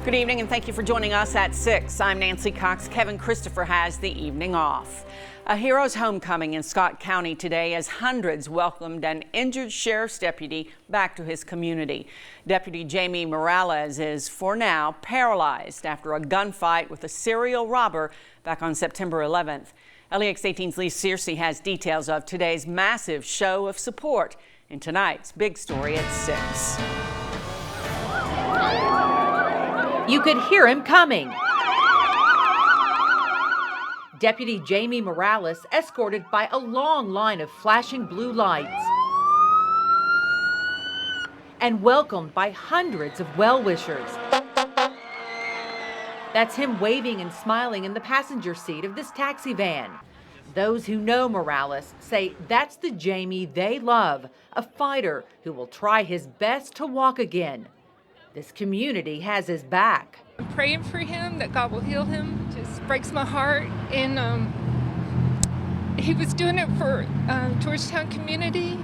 Good evening and thank you for joining us at 6. I'm Nancy Cox. Kevin Christopher has the evening off. A hero's homecoming in Scott County today as hundreds welcomed an injured sheriff's deputy back to his community. Deputy Jamie Morales is, for now, paralyzed after a gunfight with a serial robber back on September 11th. LEX 18's Lee Searcy has details of today's massive show of support in tonight's big story at 6. You could hear him coming. Deputy Jamie Morales escorted by a long line of flashing blue lights and welcomed by hundreds of well-wishers. That's him waving and smiling in the passenger seat of this taxi van. Those who know Morales say that's the Jamie they love, a fighter who will try his best to walk again. This community has his back. I'm praying for him, that God will heal him. Just breaks my heart. And he was doing it for Georgetown community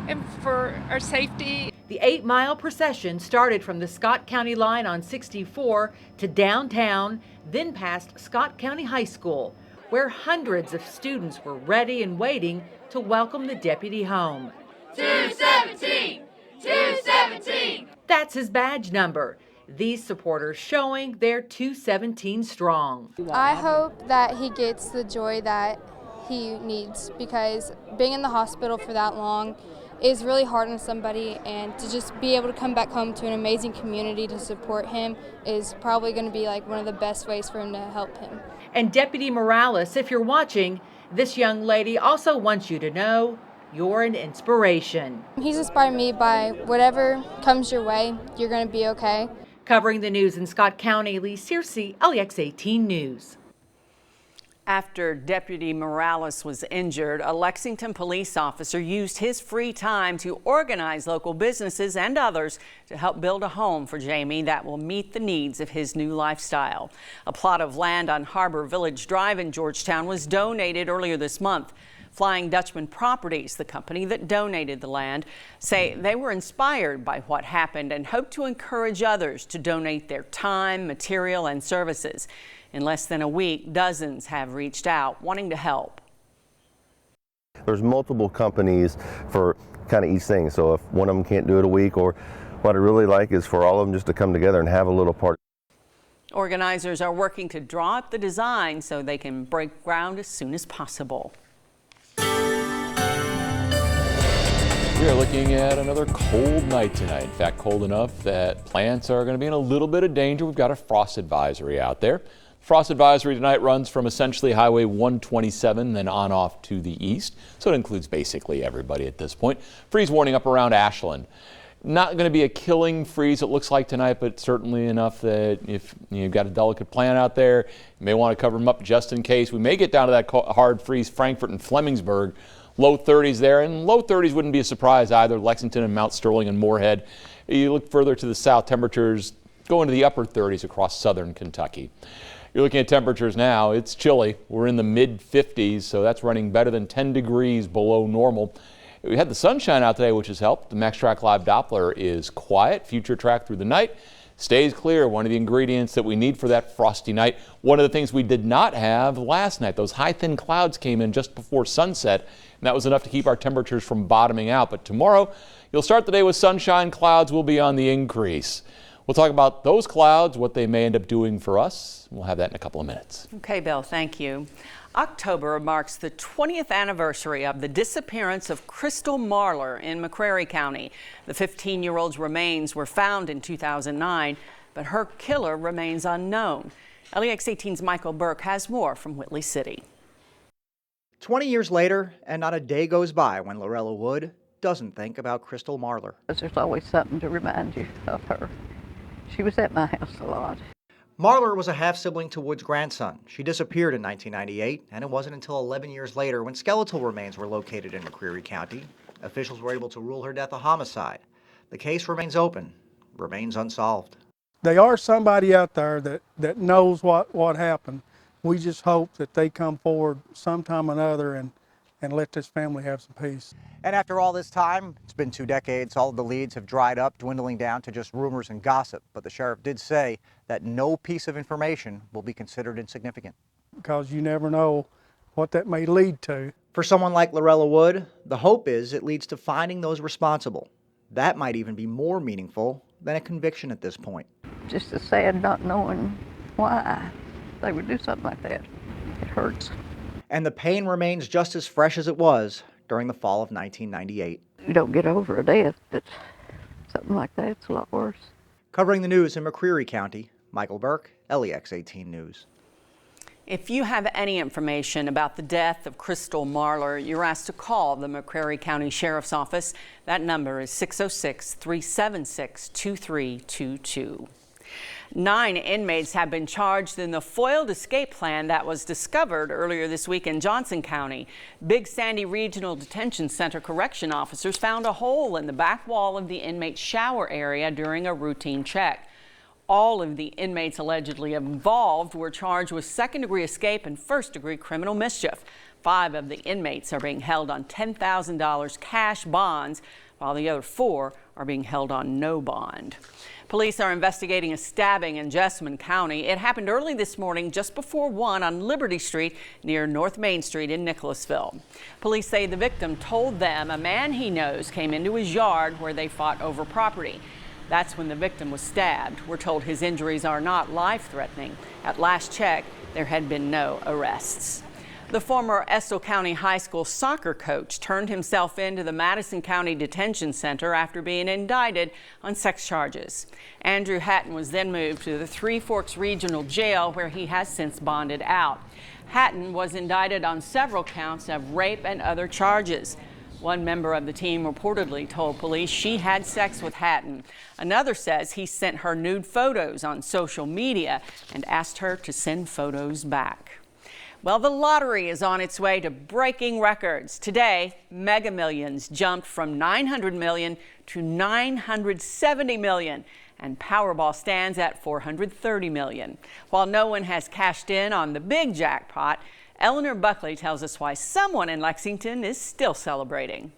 and for our safety. The 8-mile procession started from the Scott County line on 64 to downtown, then past Scott County High School, where hundreds of students were ready and waiting to welcome the deputy home. 217! 217! That's his badge number. These supporters showing they're 217 strong. I hope that he gets the joy that he needs, because being in the hospital for that long is really hard on somebody, and to just be able to come back home to an amazing community to support him is probably going to be like one of the best ways for him to help him. And Deputy Morales, if you're watching, this young lady also wants you to know you're an inspiration. He's inspired me by whatever comes your way, you're going to be okay. Covering the news in Scott County, Lee Searcy, LEX 18 News. After Deputy Morales was injured, a Lexington police officer used his free time to organize local businesses and others to help build a home for Jamie that will meet the needs of his new lifestyle. A plot of land on Harbor Village Drive in Georgetown was donated earlier this month. Flying Dutchman Properties, the company that donated the land, say they were inspired by what happened and hope to encourage others to donate their time, material, and services. In less than a week, dozens have reached out wanting to help. There's multiple companies for kind of each thing, so if one of them can't do it a week, or what I really like is for all of them just to come together and have a little party. Organizers are working to draw up the design so they can break ground as soon as possible. We are looking at another cold night tonight. In fact, cold enough that plants are going to be in a little bit of danger. We've got a frost advisory out there. Frost advisory tonight runs from essentially Highway 127, then on off to the east. So it includes basically everybody at this point. Freeze warning up around Ashland. Not going to be a killing freeze, it looks like tonight, but certainly enough that if you've got a delicate plant out there, you may want to cover them up just in case. We may get down to that hard freeze, Frankfort and Flemingsburg. Low 30s there, and low 30s wouldn't be a surprise either. Lexington and Mount Sterling and Moorhead. You look further to the south, temperatures go into the upper 30s across southern Kentucky. You're looking at temperatures now. It's chilly. We're in the mid 50s, so that's running better than 10 degrees below normal. We had the sunshine out today, which has helped. The Max Track Live Doppler is quiet. Future track through the night stays clear. One of the ingredients that we need for that frosty night. One of the things we did not have last night, those high thin clouds came in just before sunset, and that was enough to keep our temperatures from bottoming out. But tomorrow, you'll start the day with sunshine. Clouds will be on the increase. We'll talk about those clouds, what they may end up doing for us. We'll have that in a couple of minutes. Okay, Bill, thank you. October marks the 20th anniversary of the disappearance of Crystal Marlar in McCreary County. The 15-year-old's remains were found in 2009, but her killer remains unknown. LEX 18's Michael Burke has more from Whitley City. 20 years later, and not a day goes by when Lorella Wood doesn't think about Crystal Marlar. There's always something to remind you of her. She was at my house a lot. Marlar was a half-sibling to Wood's grandson. She disappeared in 1998, and it wasn't until 11 years later when skeletal remains were located in McCreary County. Officials were able to rule her death a homicide. The case remains open, remains unsolved. They are somebody out there that knows what happened. We just hope that they come forward sometime or another and let this family have some peace. And after all this time, it's been 2 decades, all of the leads have dried up, dwindling down to just rumors and gossip. But the sheriff did say that no piece of information will be considered insignificant. Because you never know what that may lead to. For someone like Lorella Wood, the hope is it leads to finding those responsible. That might even be more meaningful than a conviction at this point. Just as sad not knowing why they would do something like that. It hurts. And the pain remains just as fresh as it was during the fall of 1998. You don't get over a death, but something like that's a lot worse. Covering the news in McCreary County, Michael Burke, LEX 18 News. If you have any information about the death of Crystal Marlar, you're asked to call the McCreary County Sheriff's Office. That number is 606-376-2322. 9 inmates have been charged in the foiled escape plan that was discovered earlier this week in Johnson County. Big Sandy Regional Detention Center correction officers found a hole in the back wall of the inmate shower area during a routine check. All of the inmates allegedly involved were charged with second-degree escape and first-degree criminal mischief. 5 of the inmates are being held on $10,000 cash bonds, while the other 4 are being held on no bond. Police are investigating a stabbing in Jessamine County. It happened early this morning just before 1 on Liberty Street near North Main Street in Nicholasville. Police say the victim told them a man he knows came into his yard where they fought over property. That's when the victim was stabbed. We're told his injuries are not life-threatening. At last check, there had been no arrests. The former Estill County High School soccer coach turned himself into the Madison County Detention Center after being indicted on sex charges. Andrew Hatton was then moved to the Three Forks Regional Jail, where he has since bonded out. Hatton was indicted on several counts of rape and other charges. One member of the team reportedly told police she had sex with Hatton. Another says he sent her nude photos on social media and asked her to send photos back. Well, the lottery is on its way to breaking records. Today, Mega Millions jumped from $900 million to $970 million, and Powerball stands at $430 million. While no one has cashed in on the big jackpot, Eleanor Buckley tells us why someone in Lexington is still celebrating.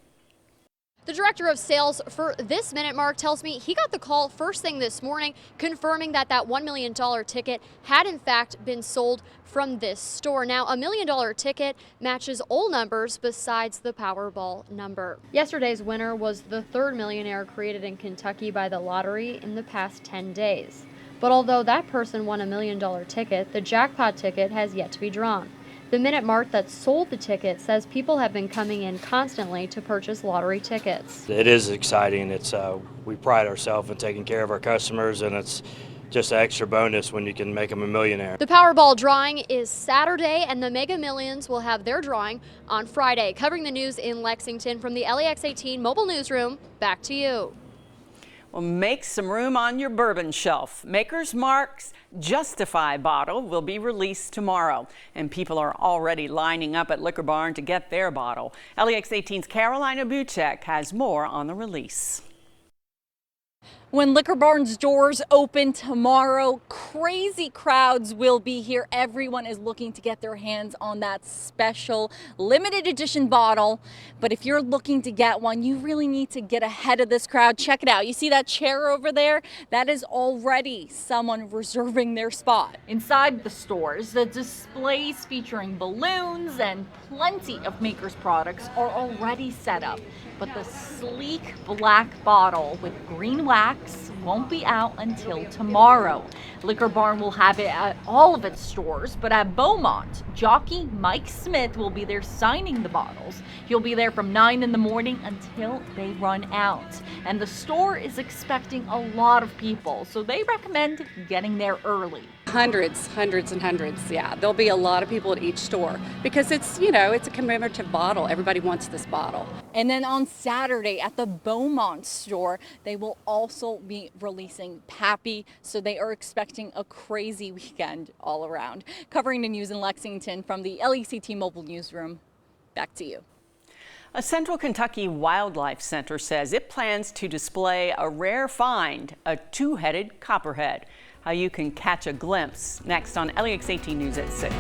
The director of sales for This Minute, Mark, tells me he got the call first thing this morning confirming that that $1 million ticket had in fact been sold from this store. Now, $1 million ticket matches all numbers besides the Powerball number. Yesterday's winner was the 3rd millionaire created in Kentucky by the lottery in the past 10 days. But although that person won $1 million ticket, the jackpot ticket has yet to be drawn. The Minute Mart that sold the ticket says people have been coming in constantly to purchase lottery tickets. It is exciting. We pride ourselves in taking care of our customers, and it's just an extra bonus when you can make them a millionaire. The Powerball drawing is Saturday, and the Mega Millions will have their drawing on Friday. Covering the news in Lexington from the LEX 18 mobile newsroom, back to you. Well, make some room on your bourbon shelf. Maker's Mark's Justify bottle will be released tomorrow, and people are already lining up at Liquor Barn to get their bottle. LEX 18's Carolina Buchek has more on the release. When Liquor Barn's doors open tomorrow, crazy crowds will be here. Everyone is looking to get their hands on that special limited edition bottle. But if you're looking to get one, you really need to get ahead of this crowd. Check it out. You see that chair over there? That is already someone reserving their spot. Inside the stores, the displays featuring balloons and plenty of Maker's products are already set up. But the sleek black bottle with green wax won't be out until tomorrow. Liquor Barn will have it at all of its stores, but at Beaumont, jockey Mike Smith will be there signing the bottles. He'll be there from 9 in the morning until they run out. And the store is expecting a lot of people, so they recommend getting there early. Hundreds and hundreds, yeah. There'll be a lot of people at each store because it's, it's a commemorative bottle. Everybody wants this bottle. And then on Saturday at the Beaumont store, they will also be releasing Pappy, so they are expecting a crazy weekend all around. Covering the news in Lexington from the LECT Mobile Newsroom, back to you. A Central Kentucky Wildlife Center says it plans to display a rare find, a two-headed copperhead. How you can catch a glimpse next on LEX 18 News at 6.